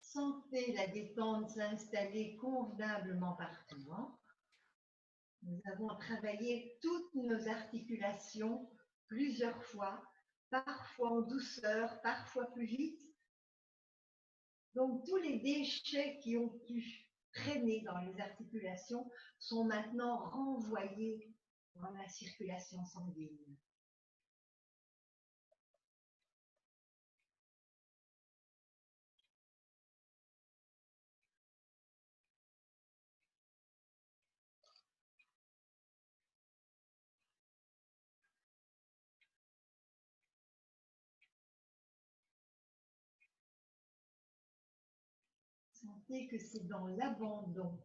Sentez la détente s'installer convenablement partout. Nous avons travaillé toutes nos articulations plusieurs fois, parfois en douceur, parfois plus vite. Donc tous les déchets qui ont pu traîner dans les articulations sont maintenant renvoyés dans la circulation sanguine. Sentez que c'est dans l'abandon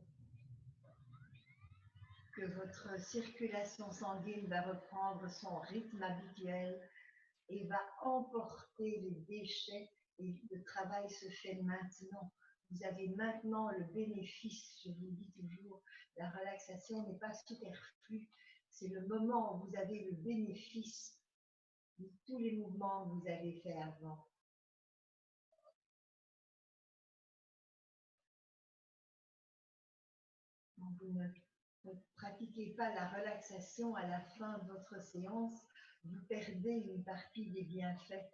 que votre circulation sanguine va reprendre son rythme habituel et va emporter les déchets, et le travail se fait maintenant. Vous avez maintenant le bénéfice, je vous dis toujours, la relaxation n'est pas superflue, c'est le moment où vous avez le bénéfice de tous les mouvements que vous avez faits avant. Vous ne pratiquez pas la relaxation à la fin de votre séance, vous perdez une partie des bienfaits.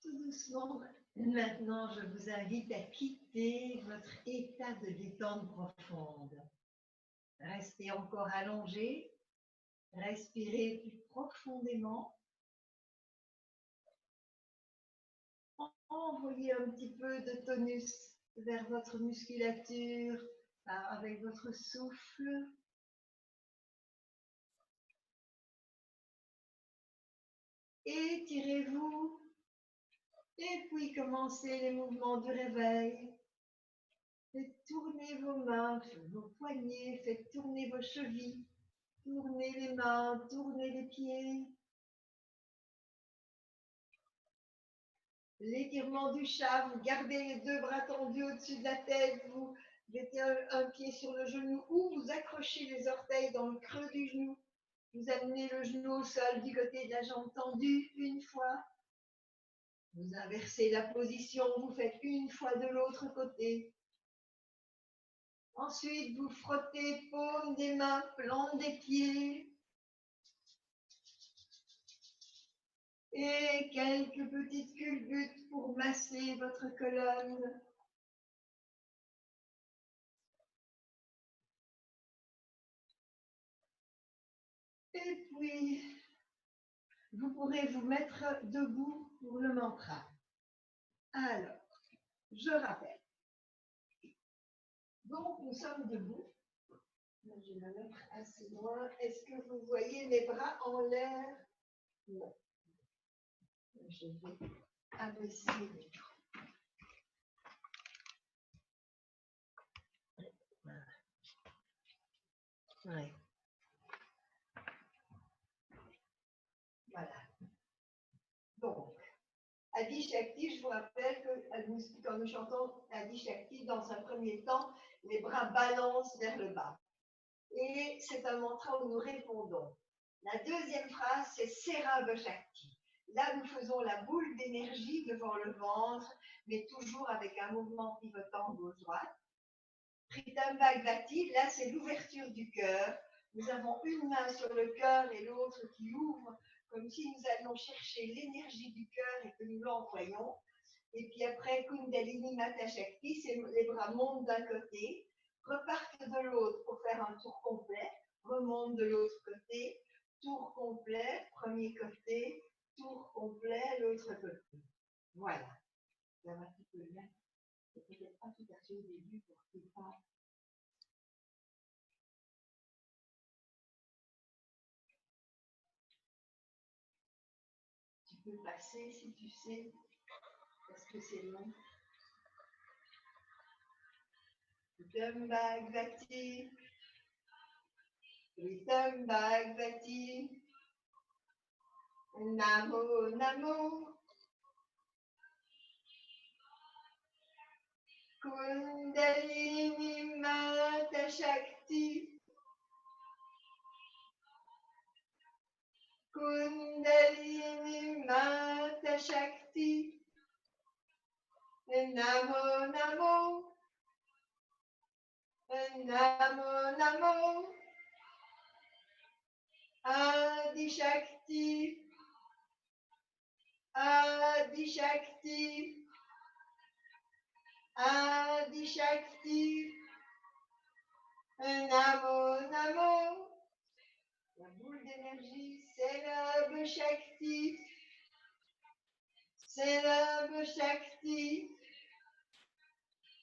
Tout doucement, maintenant, je vous invite à quitter votre état de détente profonde. Restez encore allongé, respirez plus profondément. Envoyez un petit peu de tonus vers votre musculature avec votre souffle. Étirez-vous. Et puis commencez les mouvements du réveil. Faites tourner vos mains, vos poignets, faites tourner vos chevilles, tournez les mains, tournez les pieds. L'étirement du chat, vous gardez les deux bras tendus au-dessus de la tête, vous mettez un pied sur le genou ou vous accrochez les orteils dans le creux du genou. Vous amenez le genou au sol du côté de la jambe tendue une fois. Vous inversez la position, vous faites une fois de l'autre côté. Ensuite, vous frottez paume des mains, plante des pieds. Et quelques petites culbutes pour masser votre colonne. Et puis, vous pourrez vous mettre debout pour le mantra. Alors, je rappelle. Donc, nous sommes debout. Je vais me mettre assez loin. Est-ce que vous voyez mes bras en l'air? Non. Je vais abaisser les bras. Ouais. Voilà. Donc, Adi Shakti, je vous rappelle que quand nous chantons Adi Shakti, dans un premier temps, les bras balancent vers le bas. Et c'est un mantra où nous répondons. La deuxième phrase, c'est Serabha Shakti. Là, nous faisons la boule d'énergie devant le ventre, mais toujours avec un mouvement pivotant gauche-droite. Pritam Bhagavati, là, c'est l'ouverture du cœur. Nous avons une main sur le cœur et l'autre qui ouvre, comme si nous allions chercher l'énergie du cœur et que nous l'envoyons. Et puis après, Kundalini Mata Shakti, c'est les bras montent d'un côté, repartent de l'autre pour faire un tour complet, remontent de l'autre côté, tour complet, premier côté, tour complet, l'autre côté. Voilà. Ça va un petit peu bien. C'est peut-être pas tout à fait au début pour qu'il fasse. Tu peux passer si tu sais, parce que c'est long. Pritam Bhagavati, Pritam Bhagavati, Namo Namo, Kundalini Mata Shakti, Kundalini Mata Shakti, Namo Namo, Namo Namo, Adi Shakti, Adi Shakti, Adi Shakti, Namo Namo. La boule d'énergie, Serabha Shakti, Serabha Shakti,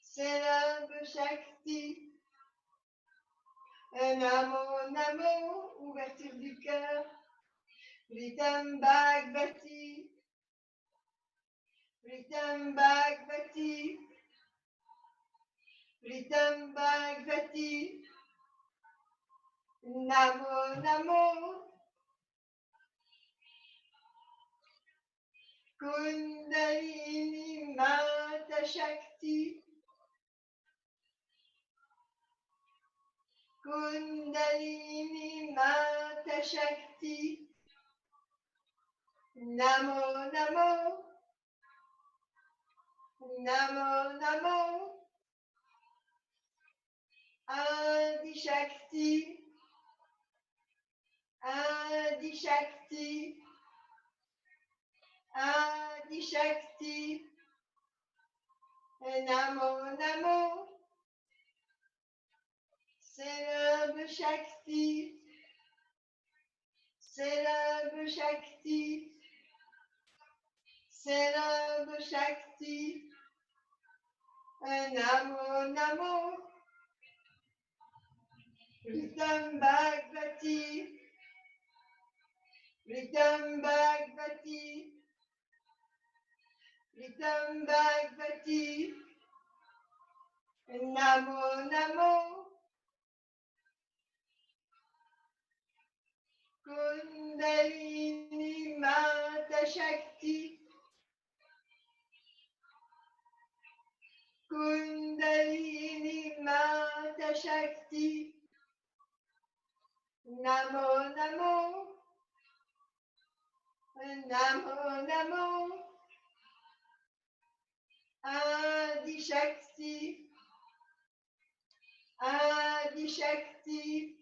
Serabha Shakti, Namo Namo, ouverture du cœur, Pritam Bhagavati, Pritam Bhagavati, Pritam Bhagavati, Namo Namo, Kundalini Mata Shakti, Kundalini Mata Shakti, Namo Namo, Namo Namo, Adi Shakti, Adi Shakti, Adi Shakti, Namo Namo, Serabha Shakti, Serabha Shakti, Serabha Shakti, Namo Namo, Pritam Bhagavati, Pritam Bhagavati, Pritam Bhagavati, Namo Namo, Kundalini Mata Shakti, Kundalini Mata Shakti, Namo Namo, Namo Namo, Adi Shakti, Adi Shakti,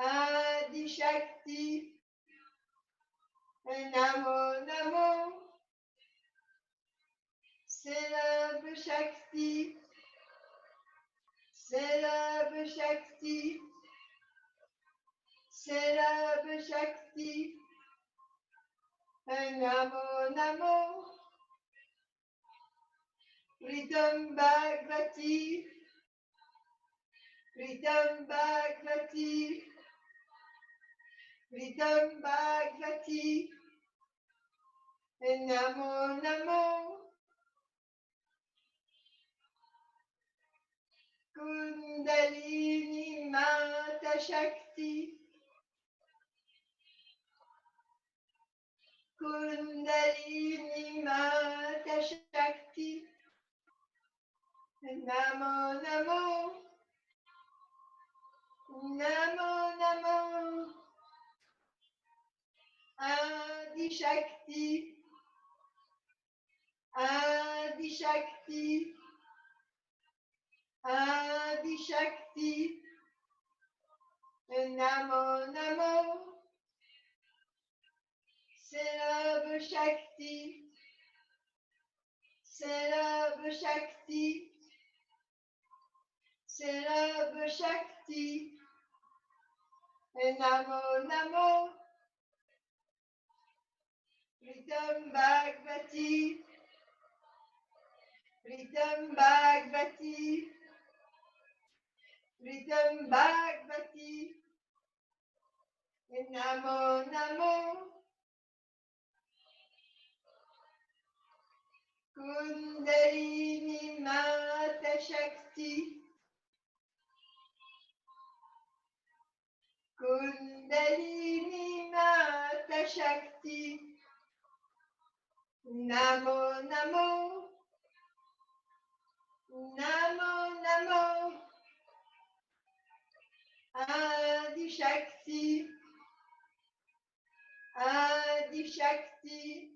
Adi Shakti, Namo Namo, Serabha Shakti, Serabha Shakti, Célèbre Shakti, Namo Namo, Ritam Bhagavati, Ritam Bhagavati, Ritam Bhagavati, Namo Namo, Kundalini Mata Shakti, Kundalini Mata Shakti, Namo Namo, Namo Namo, Adi Shakti, Adi Shakti, Adi Shakti, Namo Namo, Célèbre Shakti, Célèbre Shakti, Célèbre Shakti, Namo Namo, Ritam Bhagavati, Ritam Bhagavati, Ritam Bhagavati, Namo Namo, Kundalini Mata Shakti, Kundalini Mata Shakti, Namo Namo, Namo Namo, Adi Shakti, Adi Shakti,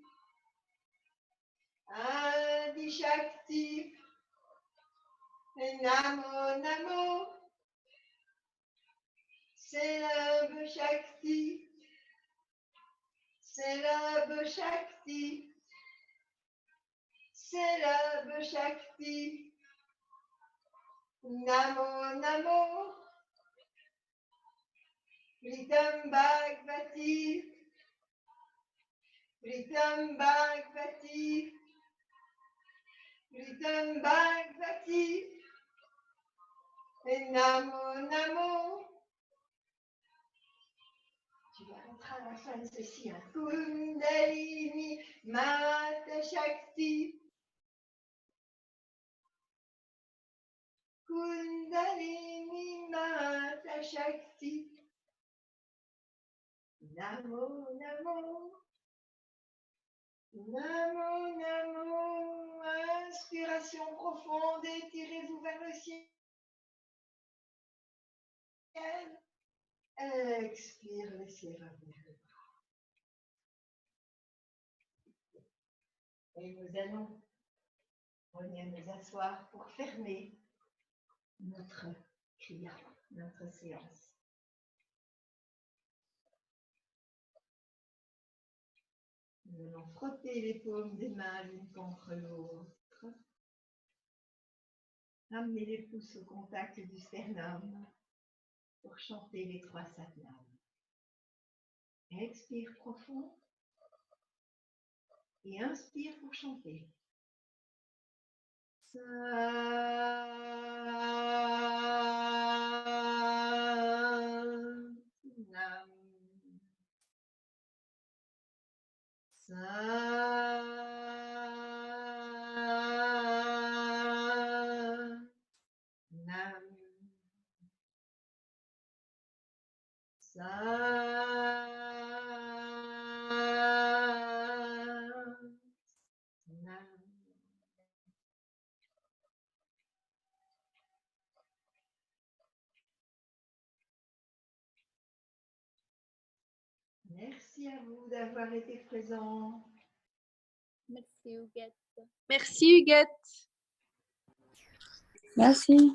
Adi Shakti, Namo Namo, Célèbre Shakti, Célèbre Shakti, Célèbre Shakti, Namo Namo, Ritam Bhagavati, Ritam Bhagavati, Ritam Bhagavati, Namo Namo. Tu arrêteras à la fin de ceci. Kundalini Mata Shakti, Kundalini Mata Shakti, Namo Namo, Namo Namo. Inspiration profonde, étirez-vous vers le ciel. Expire, laissez revenir le bras. Et nous allons venir nous asseoir pour fermer notre kriya, notre séance. Nous allons frotter les paumes des mains l'une contre l'autre. Amener les pouces au contact du sternum pour chanter les 3 satnams. Expire profond et inspire pour chanter. Satnam. Merci à vous d'avoir été présents. Merci Huguette. Merci Huguette. Merci.